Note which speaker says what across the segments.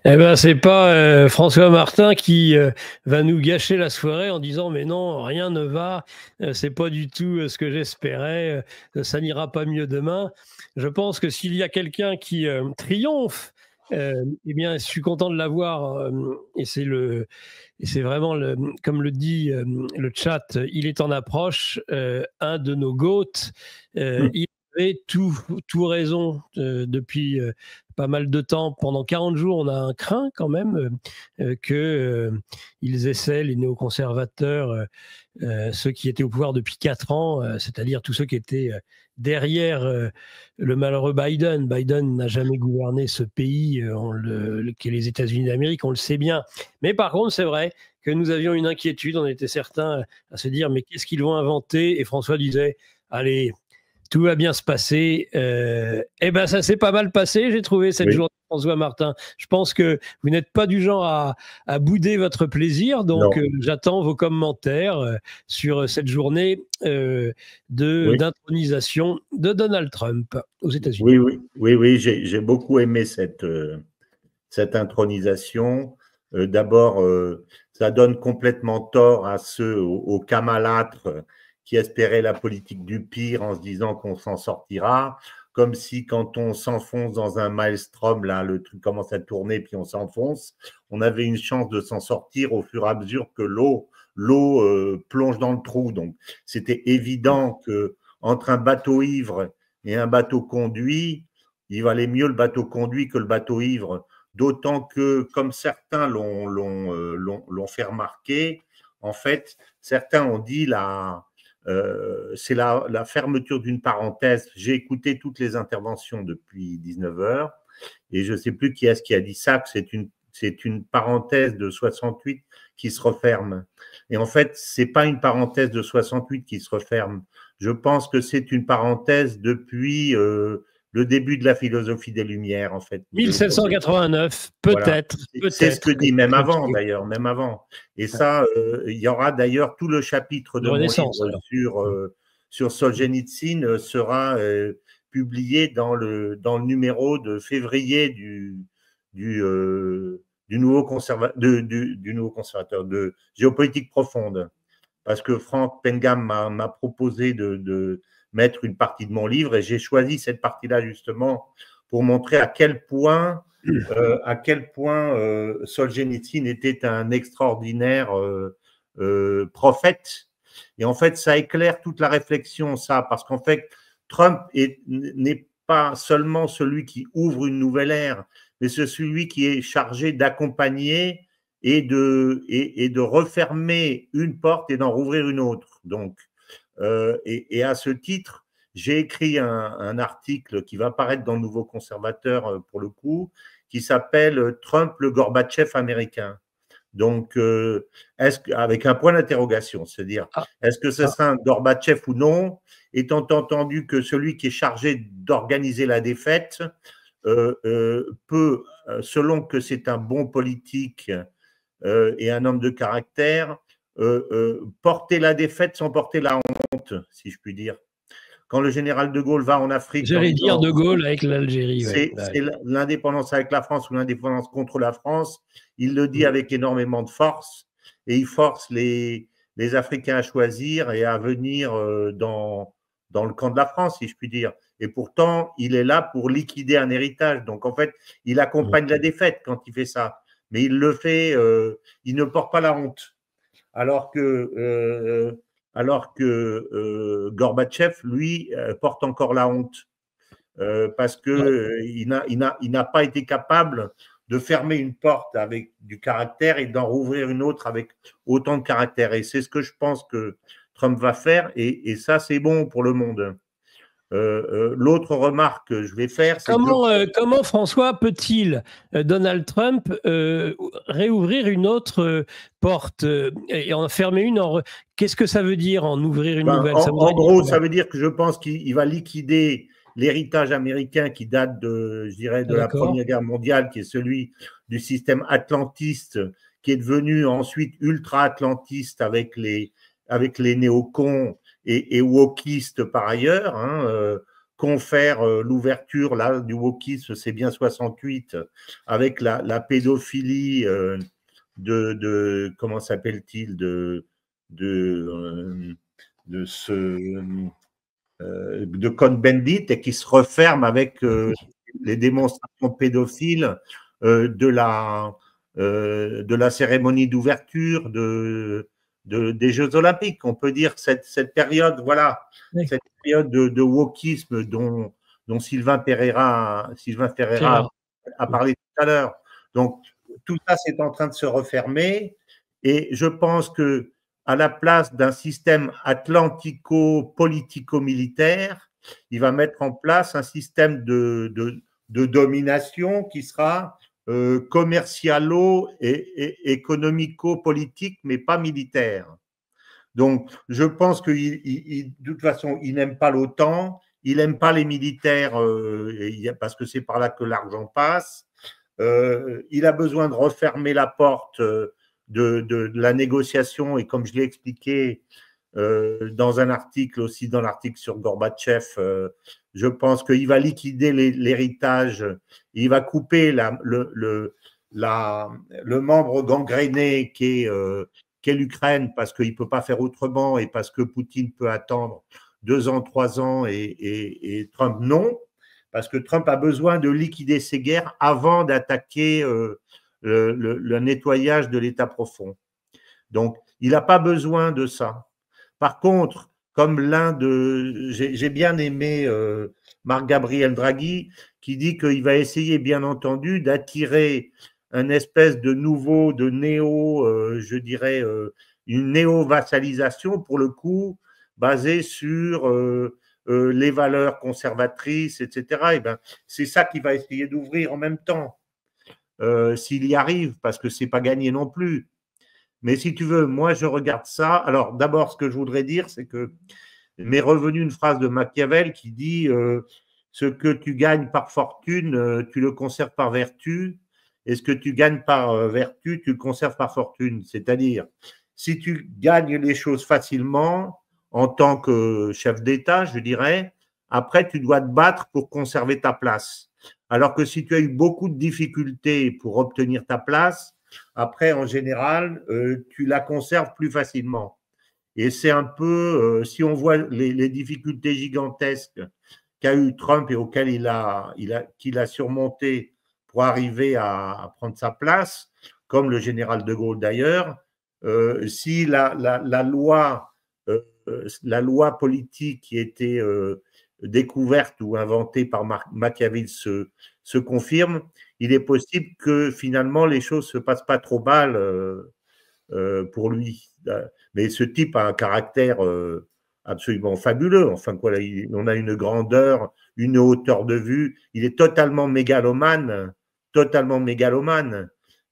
Speaker 1: Eh ben, c'est pas François Martin qui va nous gâcher la soirée en disant mais non, rien ne va, c'est pas du tout ce que j'espérais, ça n'ira pas mieux demain. Je pense que s'il y a quelqu'un qui triomphe, eh bien, je suis content de l'avoir et c'est vraiment comme le dit le chat, il est en approche, un de nos GOAT. Il avait tout raison depuis pas mal de temps. Pendant 40 jours, on a un craint quand même qu'ils essaient, les néoconservateurs, ceux qui étaient au pouvoir depuis 4 ans, c'est-à-dire tous ceux qui étaient derrière le malheureux Biden. Biden n'a jamais gouverné ce pays qu'est les États-Unis d'Amérique, on le sait bien. Mais par contre, c'est vrai que nous avions une inquiétude, on était certains à se dire mais qu'est-ce qu'ils vont inventer? Et François disait, allez, tout va bien se passer. Eh ben, ça s'est pas mal passé, j'ai trouvé cette journée, François Martin. Je pense que vous n'êtes pas du genre à bouder votre plaisir, donc j'attends vos commentaires sur cette journée d'intronisation de Donald Trump aux États-Unis.
Speaker 2: Oui, j'ai beaucoup aimé cette intronisation. D'abord, ça donne complètement tort à ceux, aux camalâtres, qui espéraient la politique du pire en se disant qu'on s'en sortira, comme si quand on s'enfonce dans un maelstrom, là, le truc commence à tourner puis on s'enfonce, on avait une chance de s'en sortir au fur et à mesure que l'eau plonge dans le trou. Donc, c'était évident que entre un bateau ivre et un bateau conduit, il valait mieux le bateau conduit que le bateau ivre. D'autant que, comme certains l'ont fait remarquer, en fait, certains ont dit c'est la fermeture d'une parenthèse. J'ai écouté toutes les interventions depuis 19 heures et je ne sais plus qui est-ce qui a dit ça, que c'est une parenthèse de 68 qui se referme. Et en fait, ce n'est pas une parenthèse de 68 qui se referme. Je pense que c'est une parenthèse depuis le début de la philosophie des Lumières, en fait.
Speaker 1: 1789, peut-être.
Speaker 2: Voilà. C'est ce que dit, même avant, d'ailleurs, même avant. Et ça, il y aura d'ailleurs tout le chapitre de mon livre sur Solzhenitsyn sera publié dans le numéro de février du nouveau conservateur de géopolitique profonde. Parce que Frank Pengam m'a proposé de mettre une partie de mon livre et j'ai choisi cette partie-là justement pour montrer à quel point Solzhenitsyn était un extraordinaire prophète. Et en fait, ça éclaire toute la réflexion, ça, parce qu'en fait, Trump n'est pas seulement celui qui ouvre une nouvelle ère, mais c'est celui qui est chargé d'accompagner et de refermer une porte et d'en rouvrir une autre. Donc, et à ce titre, j'ai écrit un article qui va paraître dans le Nouveau Conservateur pour le coup, qui s'appelle Trump, le Gorbatchev américain. Donc, avec un point d'interrogation, c'est-à-dire, est-ce que ce sera un Gorbatchev ou non, étant entendu que celui qui est chargé d'organiser la défaite peut, selon que c'est un bon politique et un homme de caractère, porter la défaite sans porter la honte, si je puis dire. Quand le général de Gaulle va en Afrique…
Speaker 1: J'allais dire de Gaulle avec l'Algérie.
Speaker 2: C'est l'indépendance avec la France ou l'indépendance contre la France. Il le dit avec énormément de force et il force les Africains à choisir et à venir dans le camp de la France, si je puis dire. Et pourtant, il est là pour liquider un héritage. Donc, en fait, il accompagne la défaite quand il fait ça. Mais il le fait, il ne porte pas la honte. Alors que Gorbatchev, lui, porte encore la honte. Parce qu'il n'a pas été capable de fermer une porte avec du caractère et d'en rouvrir une autre avec autant de caractère. Et c'est ce que je pense que Trump va faire, et ça, c'est bon pour le monde. L'autre remarque que je vais faire, c'est
Speaker 1: comment François peut-il, Donald Trump, réouvrir une autre porte et en fermer une? Qu'est-ce que ça veut dire en ouvrir une nouvelle?
Speaker 2: En gros, ça veut dire que je pense qu'il va liquider l'héritage américain qui date je dirais, de la Première Guerre mondiale, qui est celui du système atlantiste, qui est devenu ensuite ultra-atlantiste avec les néocons et wokistes par ailleurs. confère l'ouverture là du wokisme, c'est bien 68, avec la pédophilie comment s'appelle-t-il de Cohn-Bendit, et qui se referme avec les démonstrations pédophiles de la cérémonie d'ouverture des Jeux Olympiques. On peut dire que cette période, voilà, oui, cette période de wokisme dont Sylvain Ferreira a parlé tout à l'heure. Donc, tout ça, c'est en train de se refermer, et je pense que à la place d'un système atlantico-politico-militaire, il va mettre en place un système de domination qui sera commercialo et économico-politique, mais pas militaire. Donc, je pense que de toute façon, il n'aime pas l'OTAN, il n'aime pas les militaires parce que c'est par là que l'argent passe. Il a besoin de refermer la porte de la négociation, et comme je l'ai expliqué dans un article aussi, dans l'article sur Gorbatchev, je pense qu'il va liquider l'héritage, il va couper le membre gangréné qui est l'Ukraine, parce qu'il ne peut pas faire autrement, et parce que Poutine peut attendre 2 ans, 3 ans, et Trump non, parce que Trump a besoin de liquider ces guerres avant d'attaquer le nettoyage de l'État profond. Donc, il n'a pas besoin de ça. Par contre, comme j'ai bien aimé Marc-Gabriel Draghi, qui dit qu'il va essayer, bien entendu, d'attirer un espèce de nouveau, de je dirais, une néo-vassalisation, pour le coup, basée sur les valeurs conservatrices, etc. Et ben, c'est ça qu'il va essayer d'ouvrir en même temps, s'il y arrive, parce que c'est pas gagné non plus. Mais si tu veux, moi, je regarde ça. Alors, d'abord, ce que je voudrais dire, c'est que m'est revenue une phrase de Machiavel qui dit ce que tu gagnes par fortune, tu le conserves par vertu, et ce que tu gagnes par vertu, tu le conserves par fortune. C'est-à-dire, si tu gagnes les choses facilement, en tant que chef d'État, je dirais, après, tu dois te battre pour conserver ta place. Alors que si tu as eu beaucoup de difficultés pour obtenir ta place, après, en général, tu la conserves plus facilement. Et c'est un peu, si on voit les difficultés gigantesques qu'a eu Trump et auxquelles qu'il a surmonté pour arriver à prendre sa place, comme le général de Gaulle d'ailleurs, si la loi politique qui était découverte ou inventée par Machiavel se confirme, il est possible que finalement les choses ne se passent pas trop mal pour lui. Mais ce type a un caractère absolument fabuleux. Enfin, quoi, on a une grandeur, une hauteur de vue. Il est totalement mégalomane,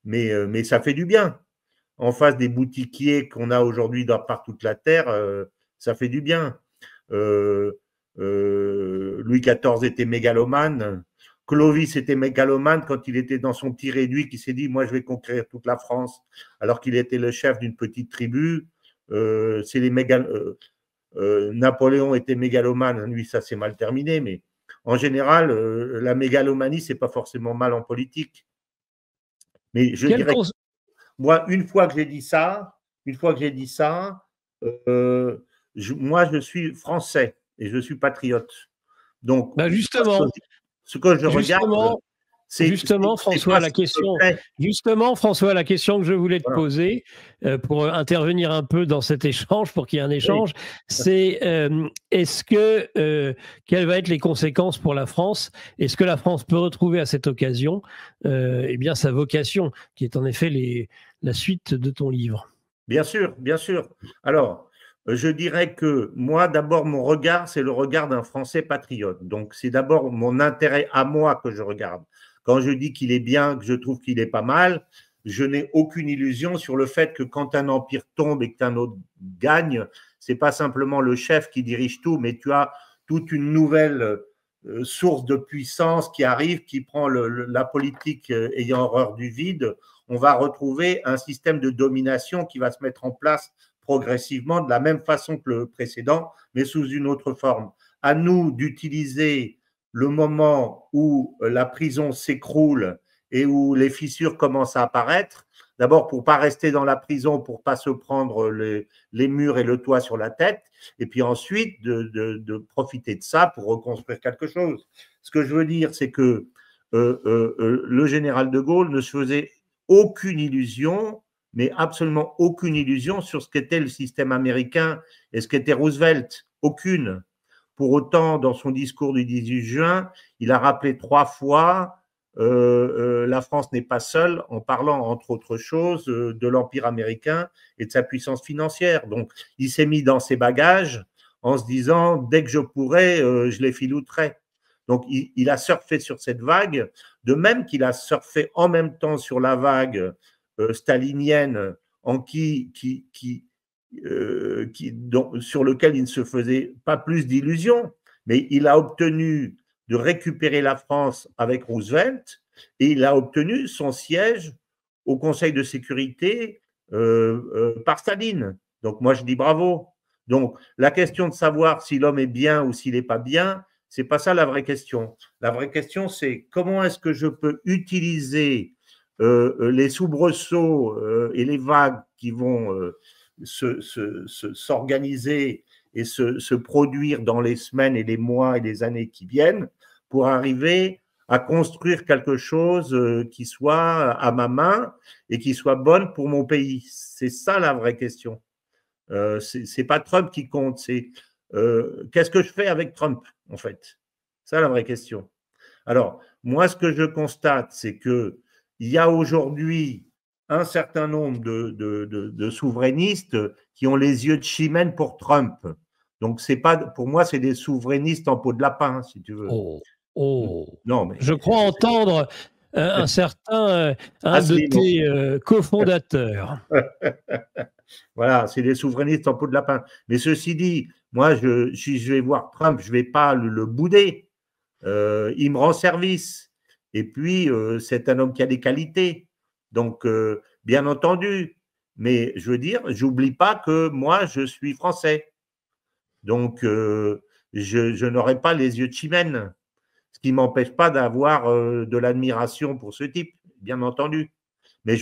Speaker 2: mais ça fait du bien. En face des boutiquiers qu'on a aujourd'hui par toute la terre, ça fait du bien. Louis XIV était mégalomane. Clovis était mégalomane quand il était dans son petit réduit, qui s'est dit « moi, je vais conquérir toute la France », alors qu'il était le chef d'une petite tribu. Napoléon était mégalomane, lui, ça s'est mal terminé, mais en général, la mégalomanie, c'est pas forcément mal en politique. Mais je dirais que moi, une fois que j'ai dit ça, moi, je suis français et je suis patriote. Donc,
Speaker 1: justement,
Speaker 2: ce que je regarde,
Speaker 1: François, la question que je voulais te poser pour intervenir un peu dans cet échange, pour qu'il y ait un échange, c'est quelles vont être les conséquences pour la France? Est-ce que la France peut retrouver à cette occasion bien sa vocation, qui est en effet la suite de ton livre?
Speaker 2: Bien sûr, bien sûr. Alors, je dirais que moi, d'abord, mon regard, c'est le regard d'un Français patriote. Donc, c'est d'abord mon intérêt à moi que je regarde. Quand je dis qu'il est bien, que je trouve qu'il est pas mal, je n'ai aucune illusion sur le fait que quand un empire tombe et qu'un autre gagne, c'est pas simplement le chef qui dirige tout, mais tu as toute une nouvelle source de puissance qui arrive, qui prend la politique ayant horreur du vide. On va retrouver un système de domination qui va se mettre en place progressivement de la même façon que le précédent, mais sous une autre forme. à nous d'utiliser le moment où la prison s'écroule et où les fissures commencent à apparaître, d'abord pour ne pas rester dans la prison, pour ne pas se prendre les murs et le toit sur la tête, et puis ensuite de profiter de ça pour reconstruire quelque chose. Ce que je veux dire, c'est que le général de Gaulle ne se faisait aucune illusion, mais absolument aucune illusion sur ce qu'était le système américain et ce qu'était Roosevelt. Aucune. Pour autant, dans son discours du 18 juin, il a rappelé 3 fois la France n'est pas seule, en parlant, entre autres choses, de l'Empire américain et de sa puissance financière. Donc, il s'est mis dans ses bagages en se disant, dès que je pourrai, je les filouterai. Donc, il a surfé sur cette vague, de même qu'il a surfé en même temps sur la vague stalinienne sur lequel il ne se faisait pas plus d'illusions, mais il a obtenu de récupérer la France avec Roosevelt et il a obtenu son siège au Conseil de sécurité par Staline. Donc moi je dis bravo. Donc la question de savoir si l'homme est bien ou s'il n'est pas bien, c'est pas ça la vraie question. La vraie question c'est comment est-ce que je peux utiliser les soubresauts et les vagues qui vont s'organiser et se produire dans les semaines et les mois et les années qui viennent pour arriver à construire quelque chose qui soit à ma main et qui soit bonne pour mon pays. C'est ça la vraie question. C'est pas Trump qui compte, c'est qu'est-ce que je fais avec Trump, en fait. C'est ça la vraie question. Alors, moi, ce que je constate, c'est qu'il y a aujourd'hui un certain nombre de souverainistes qui ont les yeux de chimène pour Trump. Donc, c'est pas, pour moi, c'est des souverainistes en peau de lapin, si tu veux.
Speaker 1: Non, mais je crois entendre un certain, un de tes cofondateurs.
Speaker 2: Voilà, c'est des souverainistes en peau de lapin. Mais ceci dit, moi, si je vais voir Trump, je ne vais pas le bouder. Il me rend service. Et puis, c'est un homme qui a des qualités. Donc, bien entendu. Mais je veux dire, j'oublie pas que moi, je suis français. Donc, je n'aurai pas les yeux de chimène. Ce qui ne m'empêche pas d'avoir de l'admiration pour ce type, bien entendu. Mais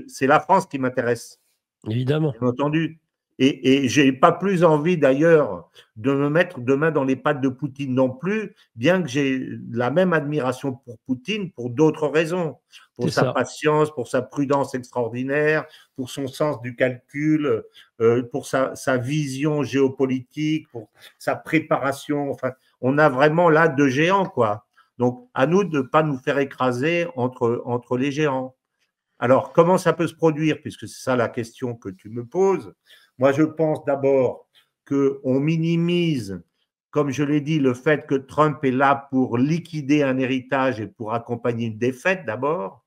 Speaker 2: c'est la France qui m'intéresse.
Speaker 1: Évidemment.
Speaker 2: Bien entendu. Et je n'ai pas plus envie d'ailleurs de me mettre demain dans les pattes de Poutine non plus, bien que j'ai la même admiration pour Poutine pour d'autres raisons. Pour sa patience, pour sa prudence extraordinaire, pour son sens du calcul, pour sa vision géopolitique, pour sa préparation. Enfin, on a vraiment là 2 géants, quoi. Donc, à nous de ne pas nous faire écraser entre les géants. Alors, comment ça peut se produire, puisque c'est ça la question que tu me poses? Moi, je pense d'abord qu'on minimise, comme je l'ai dit, le fait que Trump est là pour liquider un héritage et pour accompagner une défaite d'abord.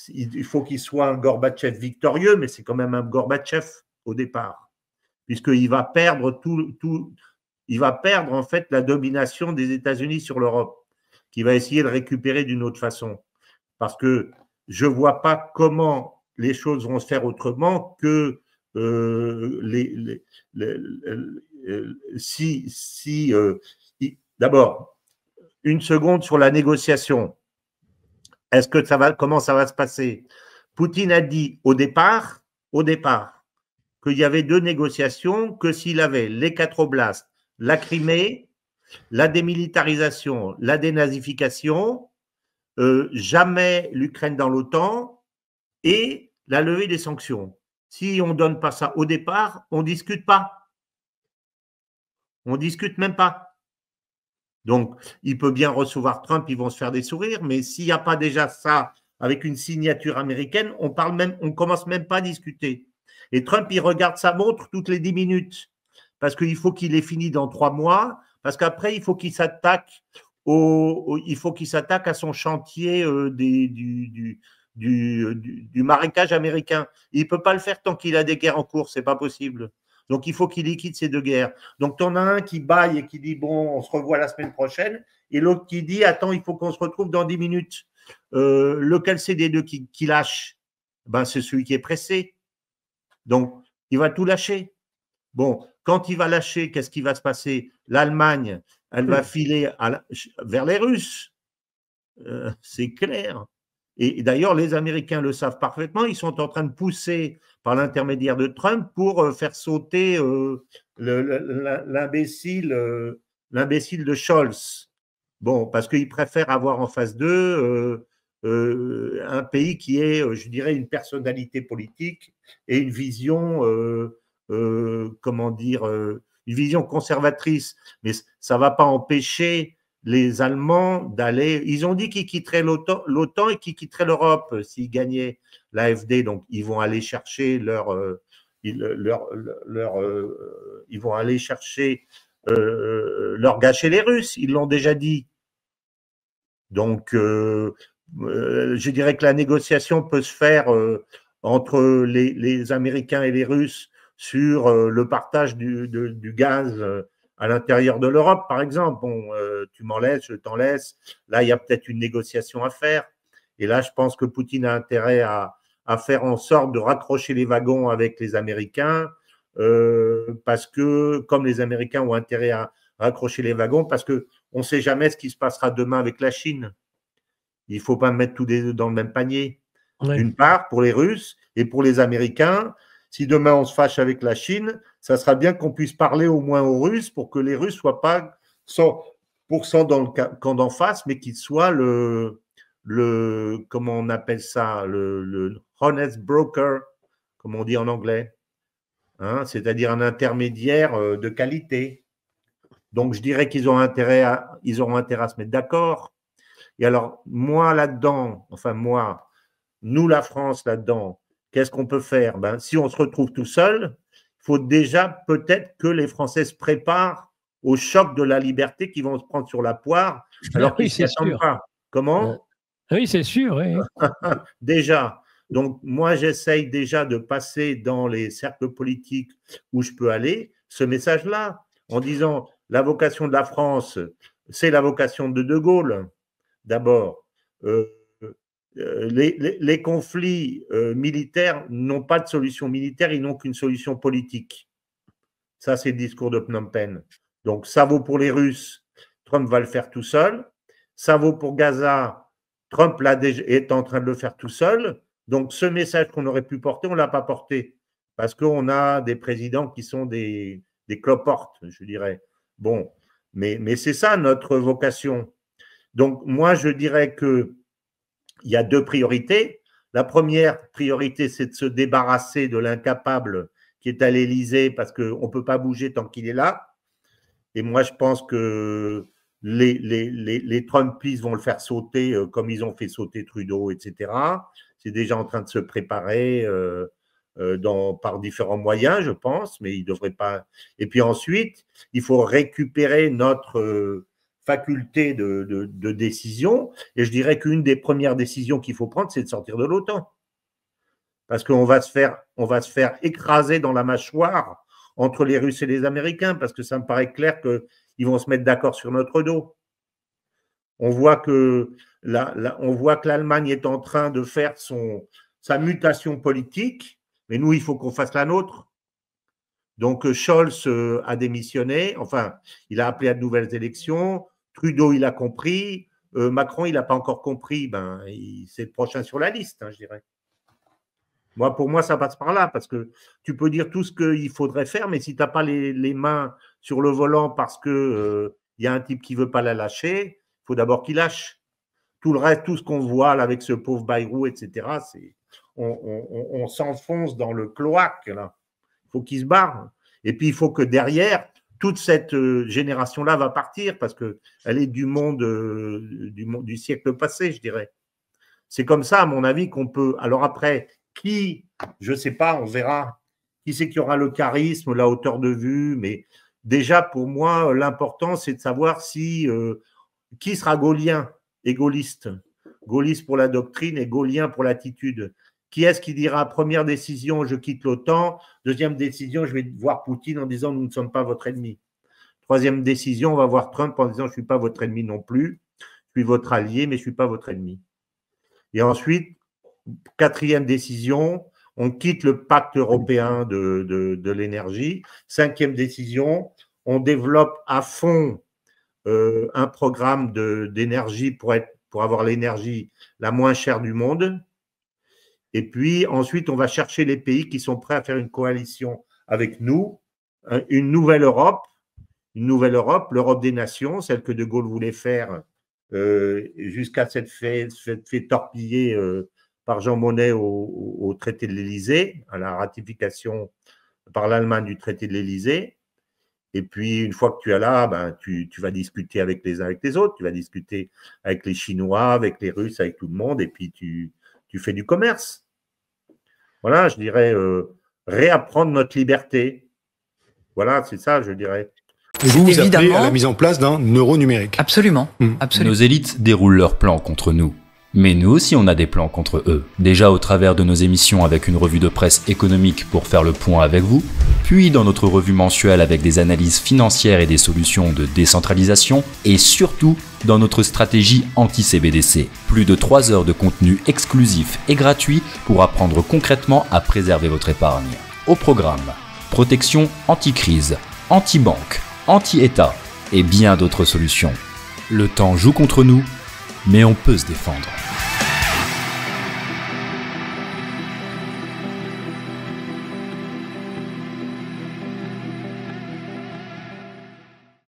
Speaker 2: Il faut qu'il soit un Gorbatchev victorieux, mais c'est quand même un Gorbatchev au départ, puisqu'il va perdre il va perdre en fait la domination des États-Unis sur l'Europe, qu'il va essayer de récupérer d'une autre façon. Parce que je ne vois pas comment les choses vont se faire autrement que d'abord, une seconde sur la négociation. Comment ça va se passer? Poutine a dit au départ, qu'il y avait 2 négociations, que s'il avait les 4 oblasts, la Crimée, la démilitarisation, la dénazification, jamais l'Ukraine dans l'OTAN et la levée des sanctions. Si on ne donne pas ça au départ, on ne discute pas. On ne discute même pas. Donc, il peut bien recevoir Trump, ils vont se faire des sourires, mais s'il n'y a pas déjà ça avec une signature américaine, on commence même pas à discuter. Et Trump, il regarde sa montre toutes les 10 minutes parce qu'il faut qu'il ait fini dans 3 mois, parce qu'après, il faut qu'il s'attaque à son chantier du marécage américain. Il ne peut pas le faire tant qu'il a des guerres en cours, ce n'est pas possible. Donc, il faut qu'il liquide ces 2 guerres. Donc, tu en as un qui baille et qui dit, bon, on se revoit la semaine prochaine, et l'autre qui dit, attends, il faut qu'on se retrouve dans 10 minutes. Lequel c'est des 2 qui lâche? Ben, c'est celui qui est pressé. Donc, il va tout lâcher. Bon, quand il va lâcher, qu'est-ce qui va se passer? L'Allemagne, elle va filer vers les Russes. C'est clair. Et d'ailleurs, les Américains le savent parfaitement. Ils sont en train de pousser par l'intermédiaire de Trump pour faire sauter l'imbécile de Scholz. Bon, parce qu'ils préfèrent avoir en face d'eux un pays qui est, je dirais, une personnalité politique et une vision, comment dire, une vision conservatrice. Mais ça ne va pas empêcher les Allemands d'aller. Ils ont dit qu'ils quitteraient l'OTAN et qu'ils quitteraient l'Europe s'ils gagnaient l'AfD. Donc, ils vont aller chercher ils vont aller chercher leur gâcher les Russes. Ils l'ont déjà dit. Donc, je dirais que la négociation peut se faire entre les Américains et les Russes sur le partage du gaz à l'intérieur de l'Europe, par exemple. Bon, tu m'en laisses, je t'en laisse. Là, il y a peut-être une négociation à faire. Et là, je pense que Poutine a intérêt à faire en sorte de raccrocher les wagons avec les Américains, parce que, comme les Américains ont intérêt à raccrocher les wagons, parce qu'on ne sait jamais ce qui se passera demain avec la Chine. Il ne faut pas mettre tous les deux dans le même panier. Ouais. D'une part, pour les Russes et pour les Américains, si demain on se fâche avec la Chine, ça sera bien qu'on puisse parler au moins aux Russes pour que les Russes ne soient pas 100% dans le camp d'en face, mais qu'ils soient comment on appelle ça, le honest broker, comme on dit en anglais, hein, c'est-à-dire un intermédiaire de qualité. Donc, je dirais qu'ils auront intérêt à se mettre d'accord. Et alors, moi, là-dedans, nous, la France, là-dedans, qu'est-ce qu'on peut faire? Ben, si on se retrouve tout seul, il faut déjà peut-être que les Français se préparent au choc de la liberté qui vont se prendre sur la poire, alors qu'ils ne s'y attendent pas. Comment?
Speaker 1: Oui, c'est sûr. Oui.
Speaker 2: Déjà. Donc, moi, j'essaye déjà de passer dans les cercles politiques où je peux aller ce message-là, en disant la vocation de la France, c'est la vocation de De Gaulle. D'abord, les conflits militaires n'ont pas de solution militaire, ils n'ont qu'une solution politique. Ça, c'est le discours de Phnom Penh. Donc, ça vaut pour les Russes, Trump va le faire tout seul. Ça vaut pour Gaza, Trump est en train de le faire tout seul. Donc, ce message qu'on aurait pu porter, on ne l'a pas porté. Parce qu'on a des présidents qui sont des cloportes, je dirais. Bon, mais c'est ça notre vocation. Donc, moi, je dirais qu'il y a deux priorités. La première priorité, c'est de se débarrasser de l'incapable qui est à l'Élysée parce qu'on ne peut pas bouger tant qu'il est là. Et moi, je pense que les Trumpistes vont le faire sauter comme ils ont fait sauter Trudeau, etc. C'est déjà en train de se préparer par différents moyens, je pense, mais ils ne devraient pas. Et puis ensuite, il faut récupérer notre faculté de décision. Et je dirais qu'une des premières décisions qu'il faut prendre, c'est de sortir de l'OTAN. Parce qu'on va se faire écraser dans la mâchoire entre les Russes et les Américains, parce que ça me paraît clair qu'ils vont se mettre d'accord sur notre dos. On voit que l'Allemagne est en train de faire sa mutation politique, mais nous, il faut qu'on fasse la nôtre. Donc, Scholz a démissionné, enfin, il a appelé à de nouvelles élections. Trudeau, il a compris. Macron, il n'a pas encore compris. C'est le prochain sur la liste, hein, je dirais. Pour moi, ça passe par là, parce que tu peux dire tout ce qu'il faudrait faire, mais si tu n'as pas les mains sur le volant parce qu'il y a un type qui ne veut pas la lâcher, il faut d'abord qu'il lâche. Tout le reste, tout ce qu'on voit là, avec ce pauvre Bayrou, etc., on s'enfonce dans le cloaque. Là. Il faut qu'il se barre. Et puis, il faut que derrière, toute cette génération-là va partir, parce qu'elle est du monde du siècle passé, je dirais. C'est comme ça, à mon avis, qu'on peut… Alors après… Qui, je ne sais pas, on verra. Qui c'est qui aura le charisme, la hauteur de vue, mais déjà pour moi, l'important c'est de savoir qui sera gaulien et gaulliste. Gaulliste pour la doctrine et gaulien pour l'attitude. Qui est-ce qui dira première décision, je quitte l'OTAN, deuxième décision, je vais voir Poutine en disant nous ne sommes pas votre ennemi. Troisième décision, on va voir Trump en disant je ne suis pas votre ennemi non plus, je suis votre allié, mais je ne suis pas votre ennemi. Et ensuite, quatrième décision, on quitte le pacte européen de l'énergie. 5e décision, on développe à fond un programme d'énergie pour avoir l'énergie la moins chère du monde. Et puis ensuite, on va chercher les pays qui sont prêts à faire une coalition avec nous, une nouvelle Europe, l'Europe des nations, celle que De Gaulle voulait faire jusqu'à s'être fait torpiller par Jean Monnet au traité de l'Élysée, à la ratification par l'Allemagne du traité de l'Élysée. Et puis, une fois que tu es là, ben, tu vas discuter avec les uns avec les autres, tu vas discuter avec les Chinois, avec les Russes, avec tout le monde, et puis tu fais du commerce. Voilà, je dirais, réapprendre notre liberté. Voilà, c'est ça, je dirais.
Speaker 3: Et vous appelez à la mise en place d'un euro numérique.
Speaker 4: Absolument. Absolument.
Speaker 5: Nos élites déroulent leurs plans contre nous. Mais nous aussi on a des plans contre eux. Déjà au travers de nos émissions avec une revue de presse économique pour faire le point avec vous, puis dans notre revue mensuelle avec des analyses financières et des solutions de décentralisation, et surtout dans notre stratégie anti-CBDC. Plus de 3 heures de contenu exclusif et gratuit pour apprendre concrètement à préserver votre épargne. Au programme, protection anti-crise, anti-banque, anti-État et bien d'autres solutions. Le temps joue contre nous, mais on peut se défendre.